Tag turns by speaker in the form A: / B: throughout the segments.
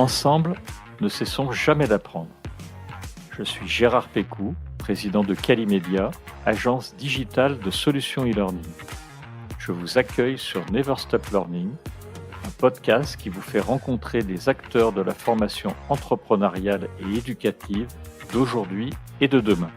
A: Ensemble, ne cessons jamais d'apprendre. Je suis Gérard Pécou, président de Calimedia, agence digitale de solutions e-learning. Je vous accueille sur Never Stop Learning, un podcast qui vous fait rencontrer des acteurs de la formation entrepreneuriale et éducative d'aujourd'hui et de demain.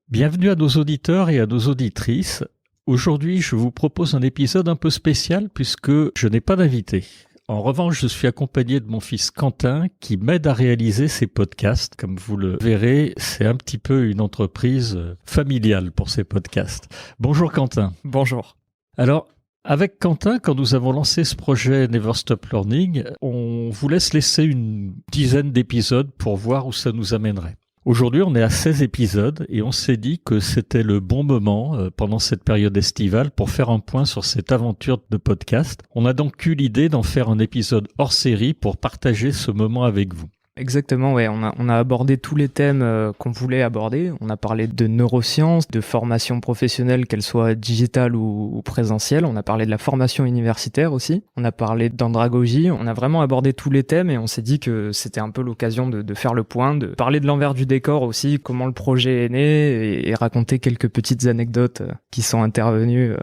A: Bienvenue à nos auditeurs et à nos auditrices. Aujourd'hui, je vous propose un épisode un peu spécial puisque je n'ai pas d'invité. En revanche, je suis accompagné de mon fils Quentin qui m'aide à réaliser ces podcasts. Comme vous le verrez, c'est un petit peu une entreprise familiale pour ces podcasts. Bonjour Quentin.
B: Bonjour.
A: Alors, avec Quentin, quand nous avons lancé ce projet Never Stop Learning, on voulait se laisser une dizaine d'épisodes pour voir où ça nous amènerait. Aujourd'hui, on est à 16 épisodes et on s'est dit que c'était le bon moment pendant cette période estivale pour faire un point sur cette aventure de podcast. On a donc eu l'idée d'en faire un épisode hors série pour partager ce moment avec vous.
B: Exactement, ouais. On a abordé tous les thèmes qu'on voulait aborder. On a parlé de neurosciences, de formation professionnelle, qu'elle soit digitale ou présentielle. On a parlé de la formation universitaire aussi. On a parlé d'andragogie. On a vraiment abordé tous les thèmes et on s'est dit que c'était un peu l'occasion de faire le point, de parler de l'envers du décor aussi, comment le projet est né et raconter quelques petites anecdotes qui sont intervenues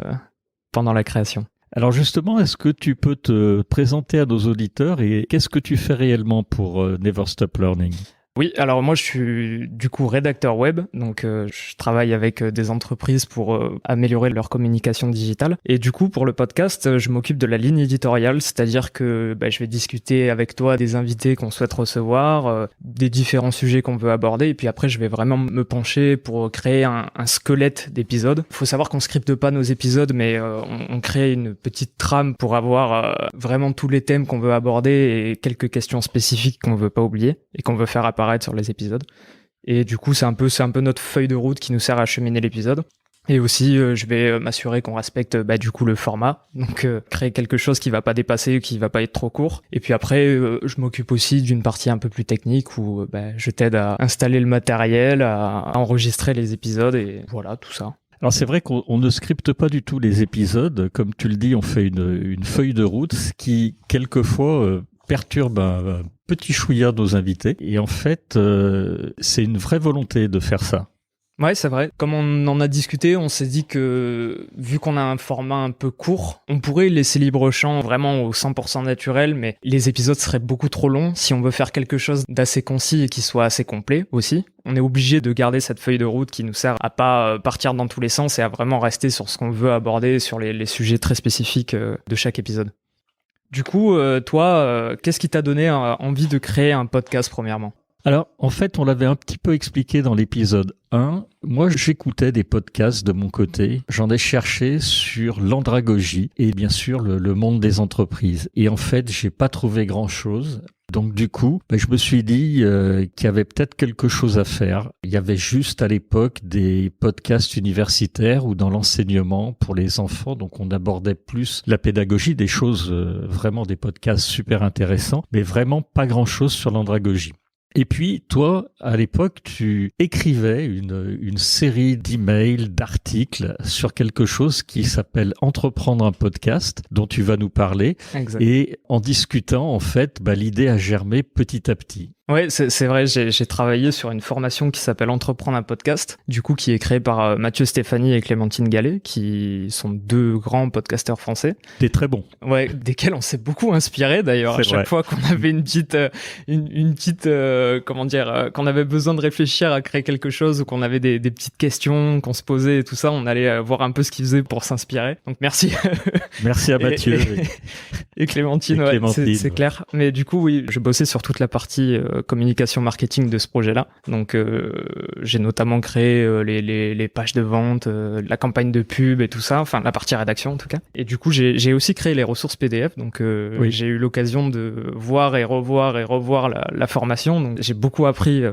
B: pendant la création.
A: Alors justement, est-ce que tu peux te présenter à nos auditeurs et qu'est-ce que tu fais réellement pour Never Stop Learning ?
B: Oui, alors moi je suis du coup rédacteur web, donc je travaille avec des entreprises pour améliorer leur communication digitale. Et du coup pour le podcast, je m'occupe de la ligne éditoriale, c'est-à-dire que je vais discuter avec toi des invités qu'on souhaite recevoir, des différents sujets qu'on veut aborder, et puis après je vais vraiment me pencher pour créer un squelette d'épisodes. Il faut savoir qu'on scripte pas nos épisodes, mais on crée une petite trame pour avoir vraiment tous les thèmes qu'on veut aborder et quelques questions spécifiques qu'on veut pas oublier et qu'on veut faire apparaître sur les épisodes. Et du coup, c'est un peu notre feuille de route qui nous sert à cheminer l'épisode. Et aussi, je vais m'assurer qu'on respecte du coup le format, donc créer quelque chose qui va pas dépasser, qui va pas être trop court. Et puis après, je m'occupe aussi d'une partie un peu plus technique où je t'aide à installer le matériel, à enregistrer les épisodes et voilà, tout ça.
A: Alors c'est vrai qu'on ne scripte pas du tout les épisodes. Comme tu le dis, on fait une feuille de route, ce qui quelquefois perturbe un petit chouïa nos invités. Et en fait, c'est une vraie volonté de faire ça.
B: Ouais, c'est vrai. Comme on en a discuté, on s'est dit que, vu qu'on a un format un peu court, on pourrait laisser libre champ vraiment au 100% naturel, mais les épisodes seraient beaucoup trop longs. Si on veut faire quelque chose d'assez concis et qui soit assez complet aussi, on est obligé de garder cette feuille de route qui nous sert à pas partir dans tous les sens et à vraiment rester sur ce qu'on veut aborder, sur les sujets très spécifiques de chaque épisode. Du coup, toi, qu'est-ce qui t'a donné envie de créer un podcast premièrement ?
A: Alors, en fait, on l'avait un petit peu expliqué dans l'épisode 1. Moi, j'écoutais des podcasts de mon côté. J'en ai cherché sur l'andragogie et bien sûr le monde des entreprises. Et en fait, j'ai pas trouvé grand-chose. Donc du coup, je me suis dit qu'il y avait peut-être quelque chose à faire. Il y avait juste à l'époque des podcasts universitaires ou dans l'enseignement pour les enfants. Donc on abordait plus la pédagogie, des choses, vraiment des podcasts super intéressants, mais vraiment pas grand-chose sur l'andragogie. Et puis, toi, à l'époque, tu écrivais une série d'emails, d'articles sur quelque chose qui s'appelle Entreprendre un podcast, dont tu vas nous parler.
B: Exact.
A: Et en discutant, en fait, l'idée a germé petit à petit.
B: Ouais, c'est vrai, j'ai travaillé sur une formation qui s'appelle Entreprendre un podcast, du coup qui est créée par Mathieu Stéphanie et Clémentine Gallet, qui sont deux grands podcasteurs français.
A: Des très bons.
B: Ouais, desquels on s'est beaucoup inspiré d'ailleurs. À chaque fois qu'on avait une petite qu'on avait besoin de réfléchir à créer quelque chose ou qu'on avait des petites questions qu'on se posait et tout ça, on allait voir un peu ce qu'ils faisaient pour s'inspirer. Donc merci.
A: Merci à Mathieu.
B: Et Clémentine, c'est clair. Mais du coup, oui, je bossais sur toute la partie communication marketing de ce projet-là. Donc, j'ai notamment créé les pages de vente, la campagne de pub et tout ça, enfin la partie rédaction en tout cas. Et du coup, j'ai aussi créé les ressources PDF. Donc, j'ai eu l'occasion de voir et revoir la formation. Donc, j'ai beaucoup appris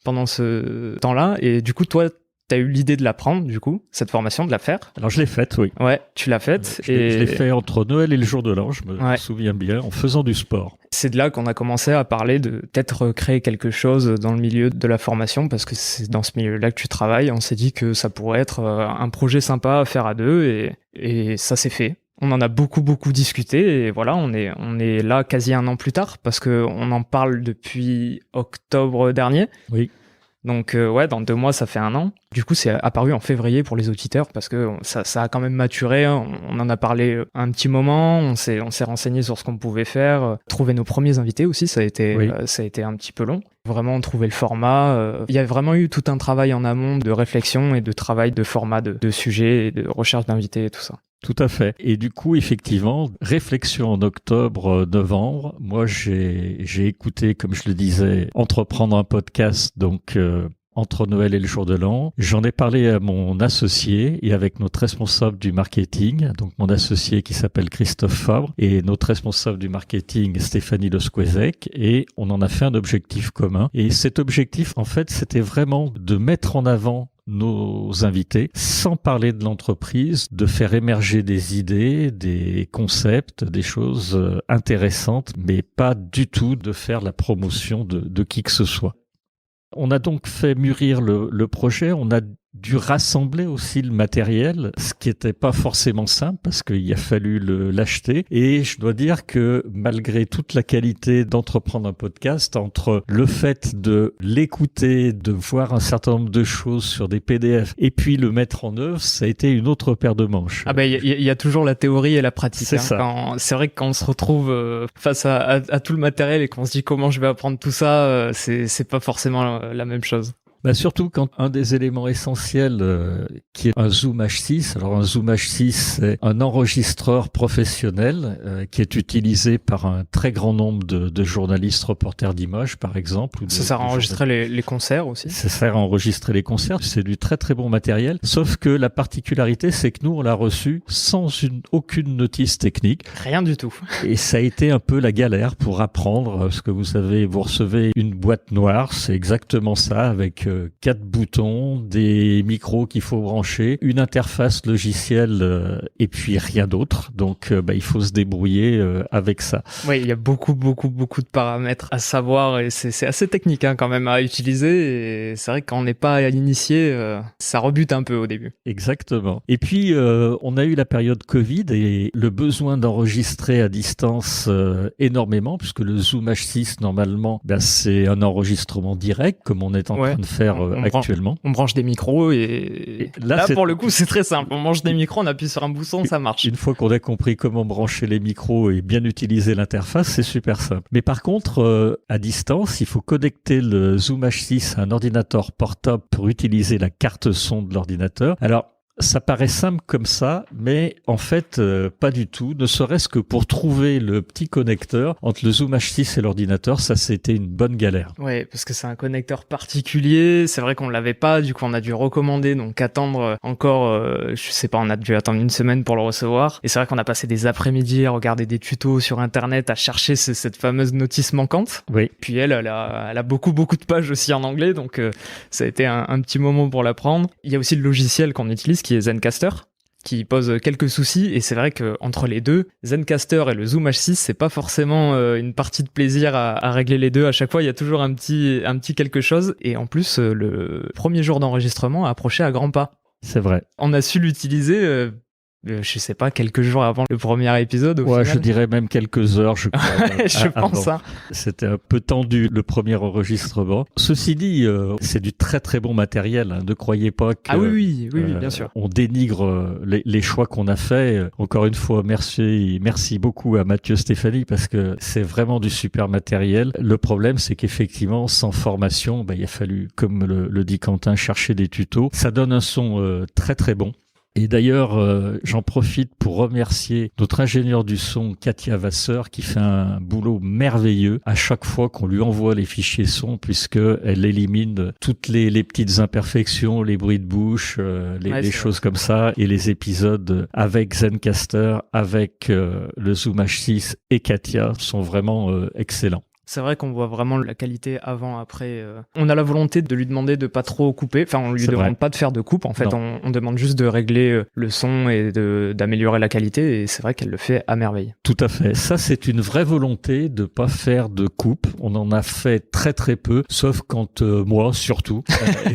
B: pendant ce temps-là. Et du coup, toi, t'as eu l'idée de l'apprendre, du coup, cette formation, de la faire.
A: Alors, je l'ai faite, oui.
B: Ouais, tu l'as faite.
A: Je l'ai fait entre Noël et le jour de l'an, je me souviens bien, en faisant du sport.
B: C'est de là qu'on a commencé à parler de peut-être créer quelque chose dans le milieu de la formation, parce que c'est dans ce milieu-là que tu travailles. On s'est dit que ça pourrait être un projet sympa à faire à deux, et ça s'est fait. On en a beaucoup discuté et voilà, on est là quasi un an plus tard parce qu'on en parle depuis octobre dernier.
A: Oui.
B: Donc ouais, dans 2 mois, ça fait 1 an. Du coup, c'est apparu en février pour les auditeurs parce que ça a quand même maturé. On en a parlé un petit moment, on s'est renseigné sur ce qu'on pouvait faire. Trouver nos premiers invités aussi, ça a été un petit peu long. Vraiment trouver le format. Il y a vraiment eu tout un travail en amont de réflexion et de travail de format, de sujets et de recherche d'invités et tout ça.
A: Tout à fait. Et du coup, effectivement, réflexion en octobre, novembre. Moi, j'ai écouté, comme je le disais, entreprendre un podcast, donc entre Noël et le jour de l'an. J'en ai parlé à mon associé et avec notre responsable du marketing, donc mon associé qui s'appelle Christophe Fabre et notre responsable du marketing Stéphanie Lesquezec, et on en a fait un objectif commun. Et cet objectif, en fait, c'était vraiment de mettre en avant nos invités, sans parler de l'entreprise, de faire émerger des idées, des concepts, des choses intéressantes, mais pas du tout de faire la promotion de qui que ce soit. On a donc fait mûrir le projet, on a dû rassembler aussi le matériel, ce qui n'était pas forcément simple parce qu'il a fallu l'acheter. Et je dois dire que malgré toute la qualité d'entreprendre un podcast, entre le fait de l'écouter, de voir un certain nombre de choses sur des PDF et puis le mettre en œuvre, ça a été une autre paire de manches.
B: Ah ben il y a toujours la théorie et la pratique.
A: C'est ça.
B: C'est vrai que quand on se retrouve face à tout le matériel et qu'on se dit comment je vais apprendre tout ça, c'est pas forcément la même chose.
A: Bah surtout quand un des éléments essentiels qui est un Zoom H6. Alors un Zoom H6, c'est un enregistreur professionnel qui est utilisé par un très grand nombre de journalistes, reporters d'images par exemple.
B: Ça sert à enregistrer les concerts aussi.
A: Ça sert à enregistrer les concerts. C'est du très très bon matériel. Sauf que la particularité, c'est que nous, on l'a reçu sans aucune notice technique.
B: Rien du tout.
A: Et ça a été un peu la galère pour apprendre, parce que vous savez, vous recevez une boîte noire, c'est exactement ça, avec 4 boutons, des micros qu'il faut brancher, une interface logicielle et puis rien d'autre. Donc il faut se débrouiller avec ça.
B: Oui, il y a beaucoup de paramètres à savoir et c'est assez technique quand même à utiliser. Et c'est vrai que quand on n'est pas initié, ça rebute un peu au début.
A: Exactement. Et puis on a eu la période Covid et le besoin d'enregistrer à distance énormément, puisque le Zoom H6 normalement, c'est un enregistrement direct comme on est en train de faire actuellement.
B: On branche des micros et là pour le coup c'est très simple. On branche des micros, on appuie sur un bouton, ça marche.
A: Une fois qu'on a compris comment brancher les micros et bien utiliser l'interface, c'est super simple. Mais par contre, à distance, il faut connecter le Zoom H6 à un ordinateur portable pour utiliser la carte son de l'ordinateur. Alors, ça paraît simple comme ça, mais en fait, pas du tout. Ne serait-ce que pour trouver le petit connecteur entre le Zoom H6 et l'ordinateur, ça, c'était une bonne galère.
B: Ouais, parce que c'est un connecteur particulier. C'est vrai qu'on l'avait pas, du coup, on a dû recommander, donc attendre encore, je sais pas, on a dû attendre 1 semaine pour le recevoir. Et c'est vrai qu'on a passé des après-midi à regarder des tutos sur Internet, à chercher cette fameuse notice manquante.
A: Oui.
B: Puis elle a beaucoup de pages aussi en anglais, donc ça a été un petit moment pour l'apprendre. Il y a aussi le logiciel qu'on utilise, qui est Zencastr, qui pose quelques soucis, et c'est vrai que entre les deux, Zencastr et le Zoom H6, c'est pas forcément une partie de plaisir à régler les deux. À chaque fois, il y a toujours un petit quelque chose, et en plus, le premier jour d'enregistrement a approché à grands pas.
A: C'est vrai.
B: On a su l'utiliser. Je sais pas, quelques jours avant le premier épisode.
A: Ouais, je dirais même quelques heures, je crois.
B: Je pense ça.
A: C'était un peu tendu, le premier enregistrement. Ceci dit, c'est du très très bon matériel. Hein. Ne croyez pas que...
B: Ah oui, bien sûr.
A: On dénigre les choix qu'on a faits. Encore une fois, merci beaucoup à Mathieu Stéphanie, parce que c'est vraiment du super matériel. Le problème, c'est qu'effectivement, sans formation, il a fallu, comme le dit Quentin, chercher des tutos. Ça donne un son très très bon. Et d'ailleurs, j'en profite pour remercier notre ingénieur du son, Katia Vasseur, qui fait un boulot merveilleux à chaque fois qu'on lui envoie les fichiers son, puisqu'elle élimine toutes les petites imperfections, les bruits de bouche, les choses comme ça, et les épisodes avec Zencastr, avec le Zoom H6 et Katia sont vraiment excellents.
B: C'est vrai qu'on voit vraiment la qualité avant, après. On a la volonté de lui demander de pas trop couper. Enfin, on lui demande pas de faire de coupe. En fait, on demande juste de régler le son et d'améliorer la qualité. Et c'est vrai qu'elle le fait à merveille.
A: Tout à fait. Ça, c'est une vraie volonté de pas faire de coupe. On en a fait très très peu, sauf quand moi, surtout,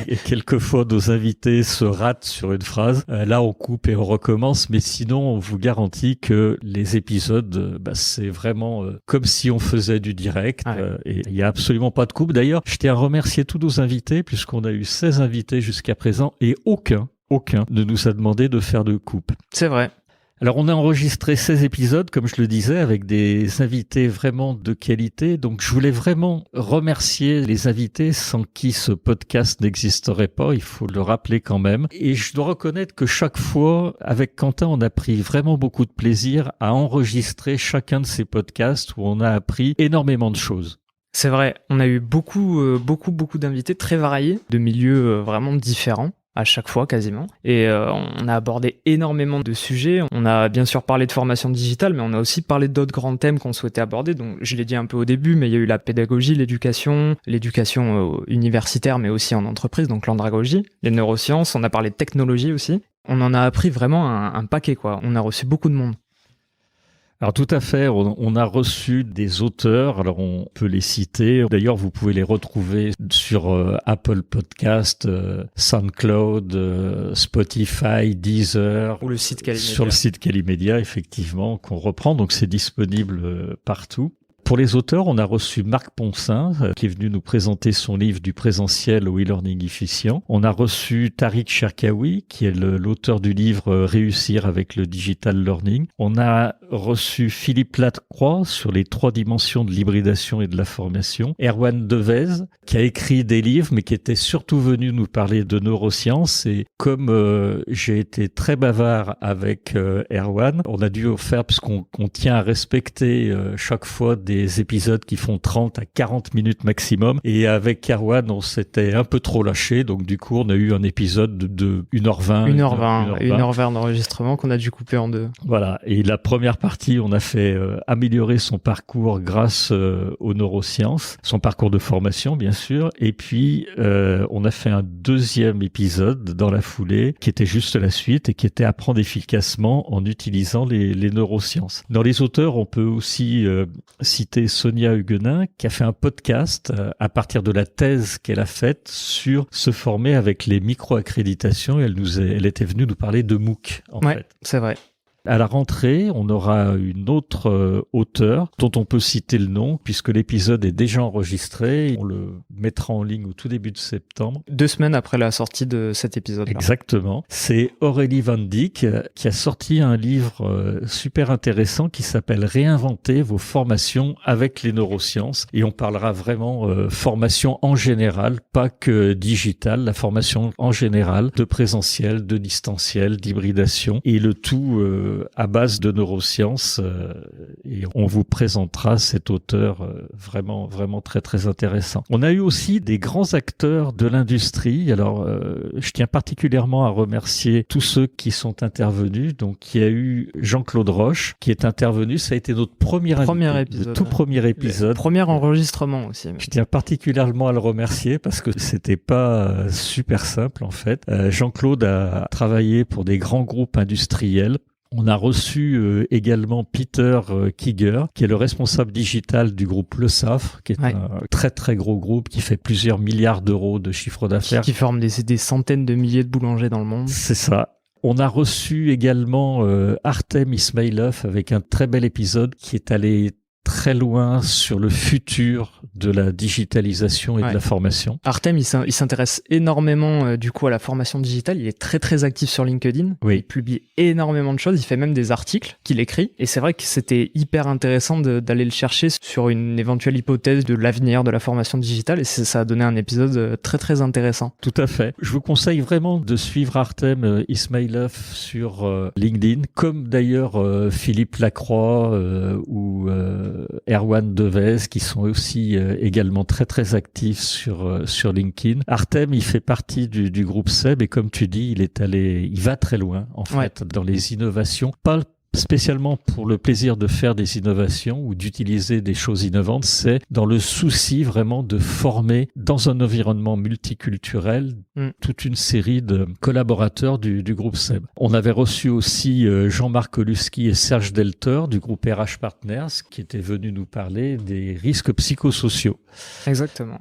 A: et quelquefois nos invités se ratent sur une phrase. Là, on coupe et on recommence. Mais sinon, on vous garantit que les épisodes, c'est vraiment comme si on faisait du direct. Et il y a absolument pas de coupe. D'ailleurs, je tiens à remercier tous nos invités puisqu'on a eu 16 invités jusqu'à présent et aucun ne nous a demandé de faire de coupe.
B: C'est vrai.
A: Alors, on a enregistré 16 épisodes, comme je le disais, avec des invités vraiment de qualité. Donc, je voulais vraiment remercier les invités sans qui ce podcast n'existerait pas. Il faut le rappeler quand même. Et je dois reconnaître que chaque fois, avec Quentin, on a pris vraiment beaucoup de plaisir à enregistrer chacun de ces podcasts où on a appris énormément de choses.
B: C'est vrai. On a eu beaucoup d'invités très variés, de milieux vraiment différents. À chaque fois quasiment. Et on a abordé énormément de sujets. On a bien sûr parlé de formation digitale, mais on a aussi parlé d'autres grands thèmes qu'on souhaitait aborder. Donc je l'ai dit un peu au début, mais il y a eu la pédagogie, l'éducation universitaire, mais aussi en entreprise, donc l'andragogie, les neurosciences. On a parlé de technologie aussi. On en a appris vraiment un paquet, quoi. On a reçu beaucoup de monde.
A: Alors tout à fait, on a reçu des auteurs, alors on peut les citer, d'ailleurs vous pouvez les retrouver sur Apple Podcast, SoundCloud, Spotify, Deezer,
B: ou le site Calimedia.
A: Sur le site Calimedia effectivement qu'on reprend, donc c'est disponible partout. Pour les auteurs, on a reçu Marc Poncin, qui est venu nous présenter son livre Du présentiel au e-learning efficient. On a reçu Tariq Cherkaoui, qui est l'auteur du livre Réussir avec le digital learning. On a reçu Philippe Lacroix sur les 3 dimensions de l'hybridation et de la formation. Erwan Devez, qui a écrit des livres, mais qui était surtout venu nous parler de neurosciences. Et comme j'ai été très bavard avec Erwan, on a dû faire, parce qu'on tient à respecter chaque fois des épisodes qui font 30 à 40 minutes maximum. Et avec Erwan, on s'était un peu trop lâché. Donc, du coup, on a eu un épisode de 1h20.
B: 1h20 d'enregistrement qu'on a dû couper en 2.
A: Voilà. Et la première partie, on a fait améliorer son parcours grâce aux neurosciences, son parcours de formation, bien sûr. Et puis, on a fait un 2e épisode dans la foulée qui était juste la suite et qui était apprendre efficacement en utilisant les neurosciences. Dans les auteurs, on peut aussi citer Sonia Huguenin qui a fait un podcast à partir de la thèse qu'elle a faite sur se former avec les micro-accréditations. Elle était venue nous parler de MOOC en fait.
B: C'est vrai.
A: À la rentrée, on aura une autre auteure dont on peut citer le nom puisque l'épisode est déjà enregistré. On le mettra en ligne au tout début de septembre.
B: 2 semaines après la sortie de cet épisode-là.
A: Exactement. C'est Aurélie Van Dijk qui a sorti un livre super intéressant qui s'appelle Réinventer vos formations avec les neurosciences. Et on parlera vraiment formation en général, pas que digitale, la formation en général, de présentiel, de distanciel, d'hybridation et le tout à base de neurosciences et on vous présentera cet auteur vraiment très très intéressant. On a eu aussi des grands acteurs de l'industrie. Alors je tiens particulièrement à remercier tous ceux qui sont intervenus. Donc il y a eu Jean-Claude Roche qui est intervenu, ça a été notre premier épisode, tout premier épisode.
B: Premier enregistrement aussi.
A: Je tiens particulièrement à le remercier parce que c'était pas super simple en fait. Jean-Claude a travaillé pour des grands groupes industriels. On a reçu également Peter Kiger, qui est le responsable digital du groupe Le Safre, qui est un très très gros groupe qui fait plusieurs milliards d'euros de chiffre d'affaires.
B: Qui forme des centaines de milliers de boulangers dans le monde.
A: C'est ça. On a reçu également Artem Ismailov avec un très bel épisode qui est allé très loin sur le futur de la digitalisation et de la formation.
B: Artem, il s'intéresse énormément du coup à la formation digitale. Il est très très actif sur LinkedIn.
A: Oui.
B: Il publie énormément de choses. Il fait même des articles qu'il écrit. Et c'est vrai que c'était hyper intéressant d'aller le chercher sur une éventuelle hypothèse de l'avenir de la formation digitale. Et ça a donné un épisode très très intéressant.
A: Tout à fait. Je vous conseille vraiment de suivre Artem Ismailov sur LinkedIn, comme d'ailleurs Philippe Lacroix ou Erwan Devez qui sont aussi également très très actifs sur LinkedIn. Artem, il fait partie du groupe SEB et comme tu dis, il va très loin en fait dans les innovations, pas spécialement pour le plaisir de faire des innovations ou d'utiliser des choses innovantes, c'est dans le souci vraiment de former dans un environnement multiculturel toute une série de collaborateurs du groupe SEB. On avait reçu aussi Jean-Marc Oluski et Serge Delter du groupe RH Partners qui étaient venus nous parler des risques psychosociaux.
B: Exactement.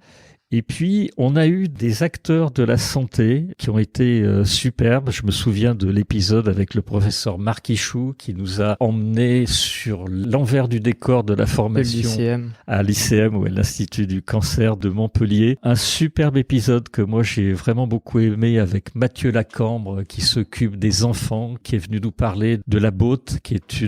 A: Et puis, on a eu des acteurs de la santé qui ont été superbes. Je me souviens de l'épisode avec le professeur Marc Ichou qui nous a emmenés sur l'envers du décor de la formation à l'ICM, ou à l'Institut du cancer de Montpellier. Un superbe épisode que moi j'ai vraiment beaucoup aimé avec Mathieu Lacambre qui s'occupe des enfants, qui est venu nous parler de la BOT, qui est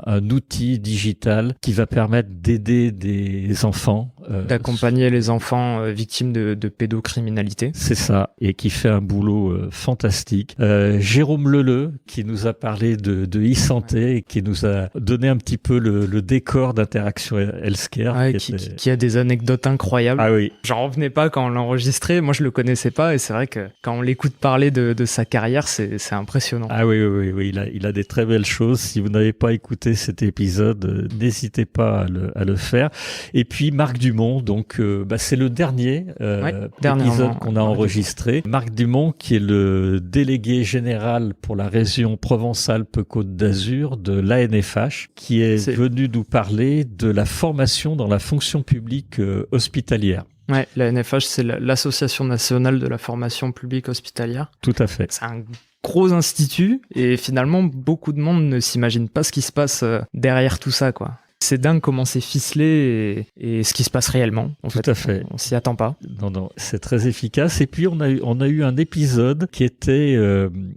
A: un outil digital qui va permettre d'aider des enfants.
B: D'accompagner les enfants victimes de pédocriminalité.
A: C'est ça, et qui fait un boulot fantastique. Jérôme Leleu, qui nous a parlé de e-santé et qui nous a donné un petit peu le décor d'Interaction Healthcare.
B: Ouais, qui a des anecdotes incroyables.
A: Ah oui.
B: J'en revenais pas quand on l'enregistrait. Moi, je le connaissais pas et c'est vrai que quand on l'écoute parler de sa carrière, c'est impressionnant.
A: Ah oui, il a des très belles choses. Si vous n'avez pas écouté cet épisode, n'hésitez pas à le faire. Et puis, Marc Dumont, donc c'est le dernier épisode qu'on a enregistré. Marc Dumont, qui est le délégué général pour la région Provence-Alpes-Côte d'Azur de l'ANFH, qui est venu nous parler de la formation dans la fonction publique hospitalière.
B: Ouais, la NFH, c'est l'Association nationale de la formation publique hospitalière.
A: Tout à fait.
B: C'est un gros institut et finalement, beaucoup de monde ne s'imagine pas ce qui se passe derrière tout ça, quoi. C'est dingue comment c'est ficelé et ce qui se passe réellement.
A: Tout à fait.
B: On s'y attend pas.
A: Non, c'est très efficace. Et puis on a eu un épisode qui était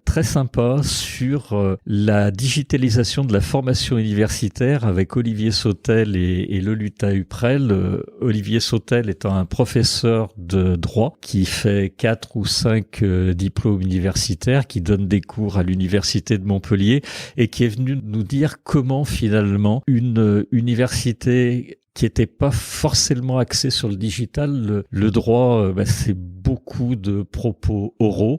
A: très sympa sur la digitalisation de la formation universitaire avec Olivier Sautel et Loluta Huprel. Olivier Sautel étant un professeur de droit qui fait 4 ou 5 diplômes universitaires, qui donne des cours à l'université de Montpellier et qui est venu nous dire comment finalement une université qui était pas forcément axée sur le digital, le droit, c'est beaucoup de propos oraux,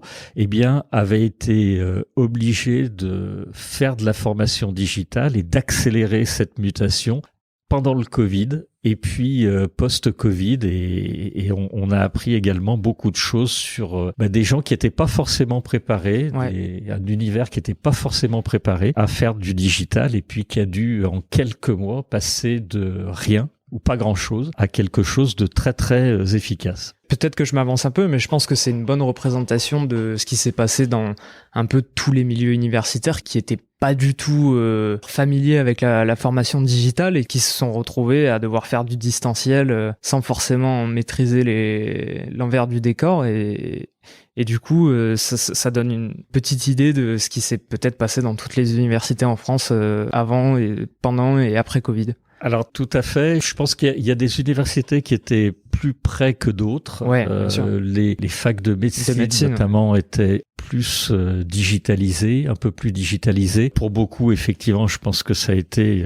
A: avait été obligé de faire de la formation digitale et d'accélérer cette mutation pendant le Covid et puis post-Covid et on a appris également beaucoup de choses sur des gens qui n'étaient pas forcément préparés, un univers qui n'était pas forcément préparé à faire du digital et puis qui a dû en quelques mois passer de rien ou pas grand-chose à quelque chose de très très efficace.
B: Peut-être que je m'avance un peu, mais je pense que c'est une bonne représentation de ce qui s'est passé dans un peu tous les milieux universitaires qui étaient pas du tout familiers avec la formation digitale et qui se sont retrouvés à devoir faire du distanciel sans forcément maîtriser l'envers du décor et du coup, ça donne une petite idée de ce qui s'est peut-être passé dans toutes les universités en France avant, et pendant et après Covid.
A: Alors tout à fait. Je pense qu'il y a des universités qui étaient plus près que d'autres.
B: Ouais, bien sûr.
A: Les facs de médecine notamment étaient plus digitalisées, un peu plus digitalisées. Pour beaucoup, effectivement, je pense que ça a été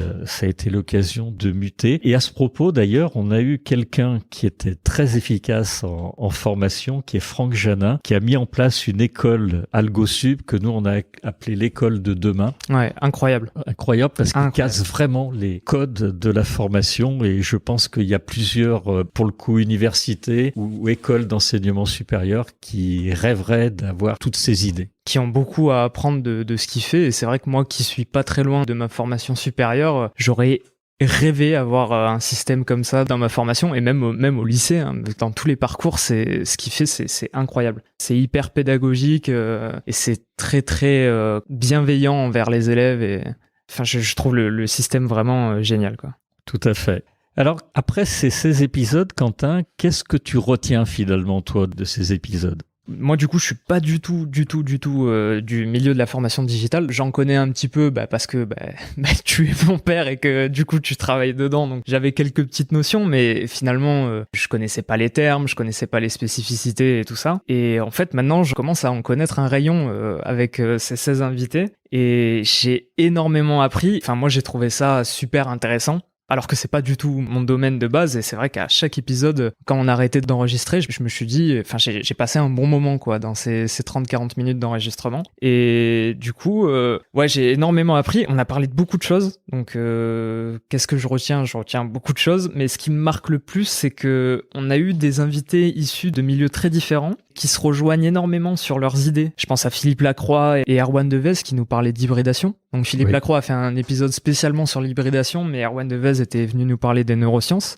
A: l'occasion de muter. Et à ce propos, d'ailleurs, on a eu quelqu'un qui était très efficace en formation, qui est Franck Janin, qui a mis en place une école AlgoSub que nous on a appelée l'école de demain.
B: Ouais, incroyable.
A: Incroyable parce qu'il casse vraiment les codes de la formation et je pense qu'il y a plusieurs, pour le coup, universités ou écoles d'enseignement supérieur qui rêveraient d'avoir toutes ces idées.
B: Qui ont beaucoup à apprendre de ce qu'il fait et c'est vrai que moi qui suis pas très loin de ma formation supérieure, j'aurais rêvé avoir un système comme ça dans ma formation et même au lycée, hein, dans tous les parcours, ce qu'il fait, c'est incroyable. C'est hyper pédagogique et c'est très très bienveillant envers les élèves et enfin je trouve le système vraiment génial, quoi.
A: Tout à fait. Alors, après ces épisodes, Quentin, qu'est-ce que tu retiens finalement, toi, de ces épisodes ?
B: Moi, du coup, je suis pas du tout du milieu de la formation digitale. J'en connais un petit peu parce que tu es mon père et que du coup, tu travailles dedans. Donc, j'avais quelques petites notions, mais finalement, je connaissais pas les termes, je connaissais pas les spécificités et tout ça. Et en fait, maintenant, je commence à en connaître un rayon avec ces 16 invités. Et j'ai énormément appris. Enfin, moi, j'ai trouvé ça super intéressant. alors que c'est pas du tout mon domaine de base. Et c'est vrai qu'à chaque épisode, quand on a arrêté d'enregistrer, je me suis dit, enfin, j'ai passé un bon moment, quoi, dans ces 30-40 minutes d'enregistrement. Et du coup, ouais, j'ai énormément appris. On a parlé de beaucoup de choses. Donc, qu'est-ce que je retiens? Je retiens beaucoup de choses. Mais ce qui me marque le plus, c'est que on a eu des invités issus de milieux très différents qui se rejoignent énormément sur leurs idées. Je pense à Philippe Lacroix et Erwan Devez qui nous parlaient d'hybridation. Donc Philippe Lacroix a fait un épisode spécialement sur l'hybridation, mais Erwan Devez était venu nous parler des neurosciences.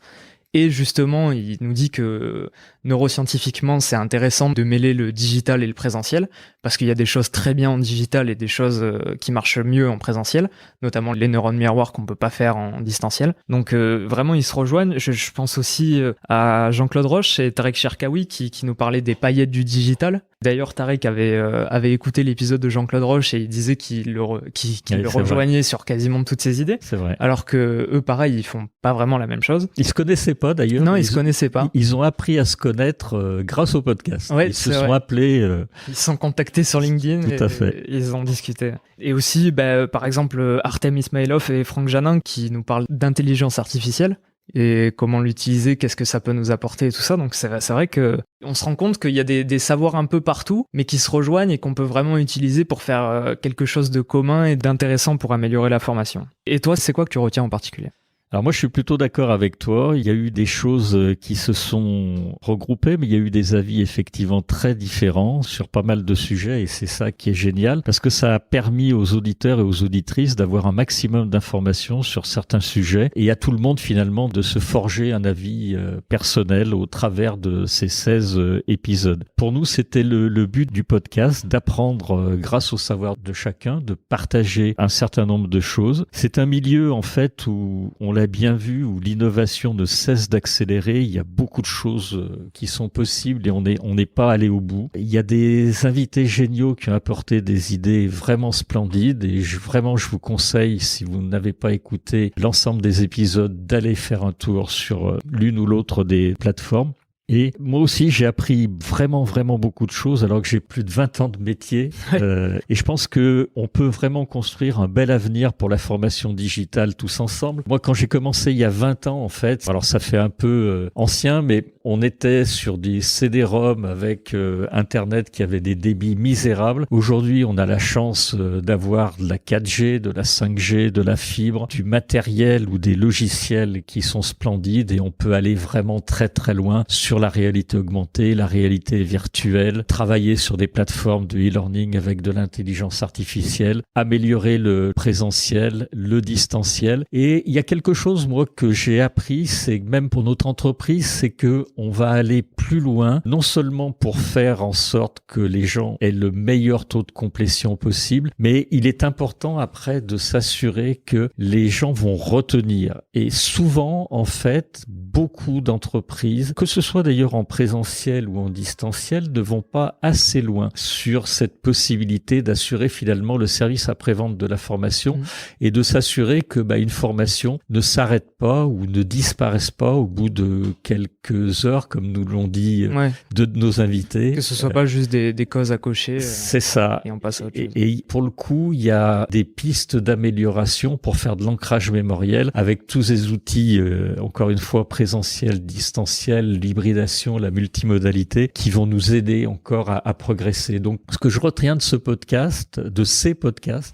B: Et justement, il nous dit que neuroscientifiquement, c'est intéressant de mêler le digital et le présentiel, parce qu'il y a des choses très bien en digital et des choses qui marchent mieux en présentiel, notamment les neurones miroirs qu'on peut pas faire en distanciel. Donc vraiment, ils se rejoignent. Je pense aussi à Jean-Claude Roche et Tarek Cherkaoui qui nous parlaient des paillettes du digital. D'ailleurs, Tarek avait écouté l'épisode de Jean-Claude Roche et il disait qu'il le rejoignait sur quasiment toutes ses idées.
A: C'est vrai.
B: Alors que eux, pareil, ils font pas vraiment la même chose.
A: Ils se connaissaient pas d'ailleurs.
B: Non, ils se connaissaient pas.
A: Ils ont appris à se connaître grâce au podcast.
B: Ouais,
A: ils se sont appelés.
B: Ils se sont contactés sur LinkedIn.
A: Tout à fait.
B: Et ils ont discuté. Et aussi, par exemple, Artem Ismailov et Franck Janin qui nous parlent d'intelligence artificielle et comment l'utiliser, qu'est-ce que ça peut nous apporter et tout ça. Donc c'est vrai que on se rend compte qu'il y a des savoirs un peu partout, mais qui se rejoignent et qu'on peut vraiment utiliser pour faire quelque chose de commun et d'intéressant pour améliorer la formation. Et toi, c'est quoi que tu retiens en particulier ?
A: Alors moi, je suis plutôt d'accord avec toi. Il y a eu des choses qui se sont regroupées, mais il y a eu des avis effectivement très différents sur pas mal de sujets et c'est ça qui est génial parce que ça a permis aux auditeurs et aux auditrices d'avoir un maximum d'informations sur certains sujets et à tout le monde finalement de se forger un avis personnel au travers de ces 16 épisodes. Pour nous, c'était le but du podcast, d'apprendre grâce au savoir de chacun, de partager un certain nombre de choses. C'est un milieu en fait où on l'a bien vu, où l'innovation ne cesse d'accélérer. Il y a beaucoup de choses qui sont possibles et on n'est pas allé au bout. Il y a des invités géniaux qui ont apporté des idées vraiment splendides et je vous conseille, si vous n'avez pas écouté l'ensemble des épisodes, d'aller faire un tour sur l'une ou l'autre des plateformes. Et moi aussi, j'ai appris vraiment beaucoup de choses alors que j'ai plus de 20 ans de métier. Et je pense que on peut vraiment construire un bel avenir pour la formation digitale tous ensemble. Moi, quand j'ai commencé il y a 20 ans, en fait, alors ça fait un peu ancien, mais on était sur des CD-ROM avec Internet qui avait des débits misérables. Aujourd'hui, on a la chance d'avoir de la 4G, de la 5G, de la fibre, du matériel ou des logiciels qui sont splendides et on peut aller vraiment très loin sur la réalité augmentée, la réalité virtuelle, travailler sur des plateformes de e-learning avec de l'intelligence artificielle, améliorer le présentiel, le distanciel. Et il y a quelque chose, moi, que j'ai appris, c'est même pour notre entreprise, c'est que on va aller plus loin, non seulement pour faire en sorte que les gens aient le meilleur taux de complétion possible, mais il est important après de s'assurer que les gens vont retenir. Et souvent, en fait, beaucoup d'entreprises, que ce soit d'ailleurs en présentiel ou en distanciel, ne vont pas assez loin sur cette possibilité d'assurer finalement le service après-vente de la formation et de s'assurer que une formation ne s'arrête pas ou ne disparaisse pas au bout de quelques heures, comme nous l'ont dit deux de nos invités.
B: Que ce soit pas juste des causes à cocher.
A: C'est ça.
B: Et on passe à autre chose.
A: Et pour le coup, il y a des pistes d'amélioration pour faire de l'ancrage mémoriel avec tous ces outils, encore une fois, présentiel, distanciel, l'hybridation, la multimodalité, qui vont nous aider encore à progresser. Donc, ce que je retiens de ces podcasts,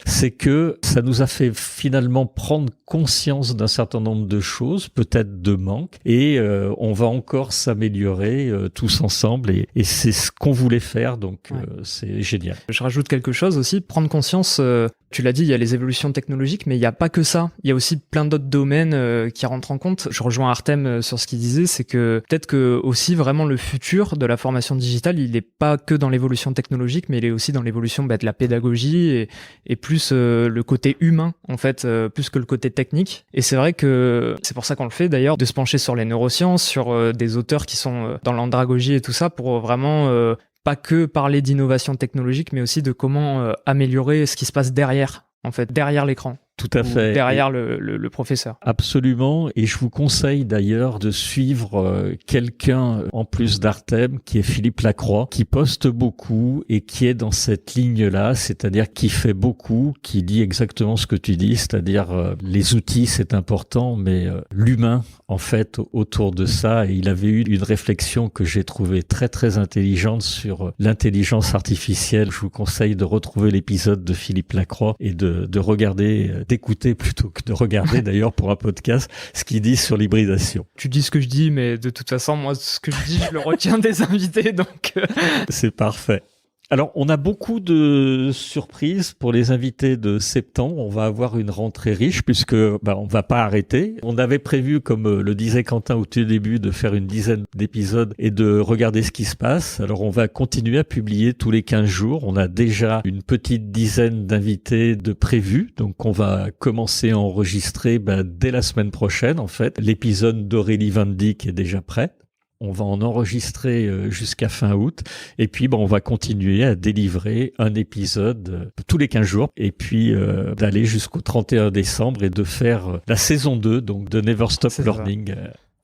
A: c'est que ça nous a fait finalement prendre conscience d'un certain nombre de choses, peut-être de manques, et on va encore s'améliorer tous ensemble, et c'est ce qu'on voulait faire, donc c'est génial.
B: Je rajoute quelque chose aussi, prendre conscience, tu l'as dit, il y a les évolutions technologiques, mais il n'y a pas que ça. Il y a aussi plein d'autres domaines qui rentrent en compte. Je rejoins Artem sur ce qu'il disait, c'est que peut-être que aussi vraiment le futur de la formation digitale, il n'est pas que dans l'évolution technologique, mais il est aussi dans l'évolution de la pédagogie et plus le côté humain, en fait, plus que le côté technique. Et c'est vrai que c'est pour ça qu'on le fait d'ailleurs, de se pencher sur les neurosciences, sur des auteurs qui sont dans l'andragogie et tout ça, pour vraiment pas que parler d'innovation technologique, mais aussi de comment améliorer ce qui se passe derrière, en fait, derrière l'écran.
A: Tout à fait.
B: Derrière le professeur.
A: Absolument. Et je vous conseille d'ailleurs de suivre quelqu'un en plus d'Artem, qui est Philippe Lacroix, qui poste beaucoup et qui est dans cette ligne-là, c'est-à-dire qui fait beaucoup, qui dit exactement ce que tu dis, c'est-à-dire les outils c'est important, mais l'humain en fait autour de ça. Et il avait eu une réflexion que j'ai trouvée très très intelligente sur l'intelligence artificielle. Je vous conseille de retrouver l'épisode de Philippe Lacroix et de regarder, d'écouter plutôt que de regarder d'ailleurs pour un podcast, ce qu'il dit sur l'hybridation.
B: Tu dis ce que je dis, mais de toute façon, moi, ce que je dis, je le retiens des invités, donc...
A: C'est parfait. Alors, on a beaucoup de surprises pour les invités de septembre. On va avoir une rentrée riche puisque on va pas arrêter. On avait prévu, comme le disait Quentin au tout début, de faire une dizaine d'épisodes et de regarder ce qui se passe. Alors, on va continuer à publier tous les 15 jours. On a déjà une petite dizaine d'invités de prévus. Donc, on va commencer à enregistrer dès la semaine prochaine, en fait. L'épisode d'Aurélie Van Dyck est déjà prêt. On va en enregistrer jusqu'à fin août et puis on va continuer à délivrer un épisode tous les 15 jours et puis d'aller jusqu'au 31 décembre et de faire la saison 2 donc de Never Stop Learning.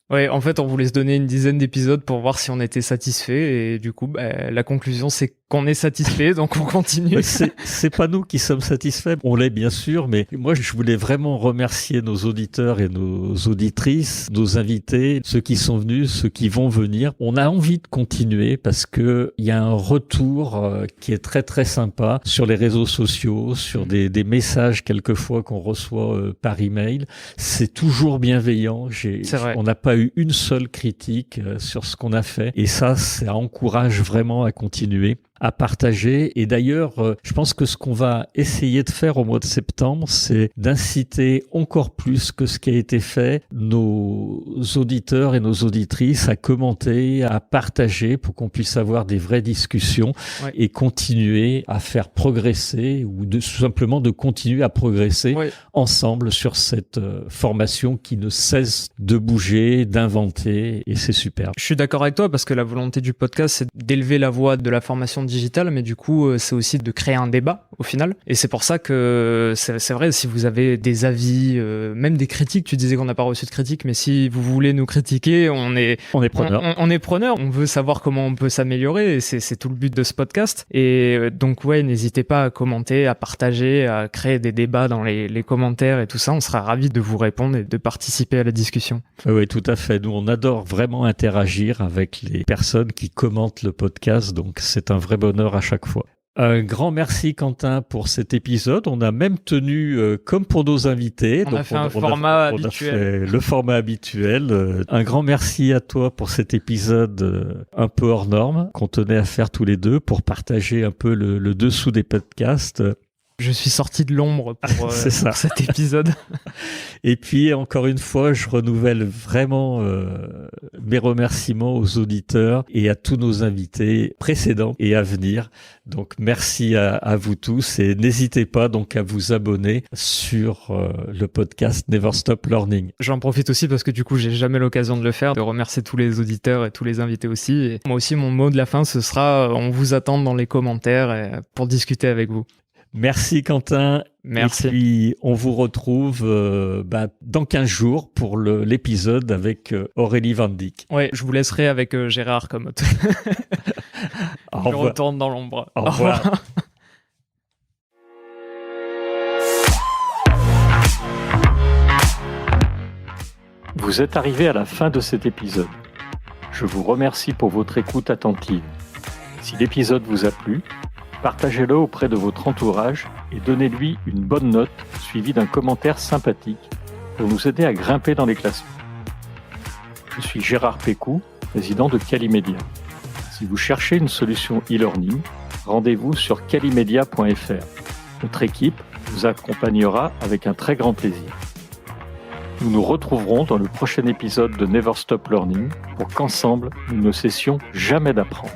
B: Ouais, en fait, on voulait se donner une dizaine d'épisodes pour voir si on était satisfait et du coup, la conclusion c'est qu'on est satisfait, donc on continue.
A: C'est pas nous qui sommes satisfaits, on l'est bien sûr, mais moi je voulais vraiment remercier nos auditeurs et nos auditrices, nos invités, ceux qui sont venus, ceux qui vont venir. On a envie de continuer parce que il y a un retour qui est très très sympa sur les réseaux sociaux, sur des messages quelquefois qu'on reçoit par email. C'est toujours bienveillant.
B: C'est vrai.
A: On n'a pas eu une seule critique sur ce qu'on a fait et ça encourage vraiment à continuer, à partager. Et d'ailleurs, je pense que ce qu'on va essayer de faire au mois de septembre, c'est d'inciter encore plus que ce qui a été fait nos auditeurs et nos auditrices à commenter, à partager pour qu'on puisse avoir des vraies discussions et continuer à faire progresser ou tout simplement de continuer à progresser ensemble sur cette formation qui ne cesse de bouger, d'inventer et c'est super.
B: Je suis d'accord avec toi parce que la volonté du podcast, c'est d'élever la voix de la formation digitale, mais du coup, c'est aussi de créer un débat au final. Et c'est pour ça que c'est vrai, si vous avez des avis, même des critiques, tu disais qu'on n'a pas reçu de critiques, mais si vous voulez nous critiquer, on est preneur. On est preneur, on veut savoir comment on peut s'améliorer et c'est tout le but de ce podcast. Et donc n'hésitez pas à commenter, à partager, à créer des débats dans les commentaires et tout ça. On sera ravis de vous répondre et de participer à la discussion.
A: Oui, tout à fait. Nous, on adore vraiment interagir avec les personnes qui commentent le podcast, donc c'est un vrai bonheur à chaque fois. Un grand merci Quentin pour cet épisode. On a même tenu comme pour nos invités.
B: On a fait un format habituel.
A: On a fait le format habituel. Un grand merci à toi pour cet épisode un peu hors norme qu'on tenait à faire tous les deux pour partager un peu le dessous des podcasts.
B: Je suis sorti de l'ombre pour cet épisode.
A: Et puis, encore une fois, je renouvelle vraiment mes remerciements aux auditeurs et à tous nos invités précédents et à venir. Donc, merci à vous tous et n'hésitez pas donc à vous abonner sur le podcast Never Stop Learning.
B: J'en profite aussi parce que du coup, j'ai jamais l'occasion de le faire, de remercier tous les auditeurs et tous les invités aussi. Et moi aussi, mon mot de la fin, ce sera on vous attend dans les commentaires pour discuter avec vous.
A: Merci Quentin.
B: Merci.
A: Et puis on vous retrouve dans 15 jours pour l'épisode avec Aurélie Van Dyck.
B: Ouais, je vous laisserai avec Gérard comme je retourne dans l'ombre.
A: Au revoir. Vous êtes arrivé à la fin de cet épisode. Je vous remercie pour votre écoute attentive. Si l'épisode vous a plu, partagez-le auprès de votre entourage et donnez-lui une bonne note suivie d'un commentaire sympathique pour nous aider à grimper dans les classements. Je suis Gérard Pécou, président de Calimedia. Si vous cherchez une solution e-learning, rendez-vous sur calimedia.fr. Notre équipe vous accompagnera avec un très grand plaisir. Nous nous retrouverons dans le prochain épisode de Never Stop Learning pour qu'ensemble, nous ne cessions jamais d'apprendre.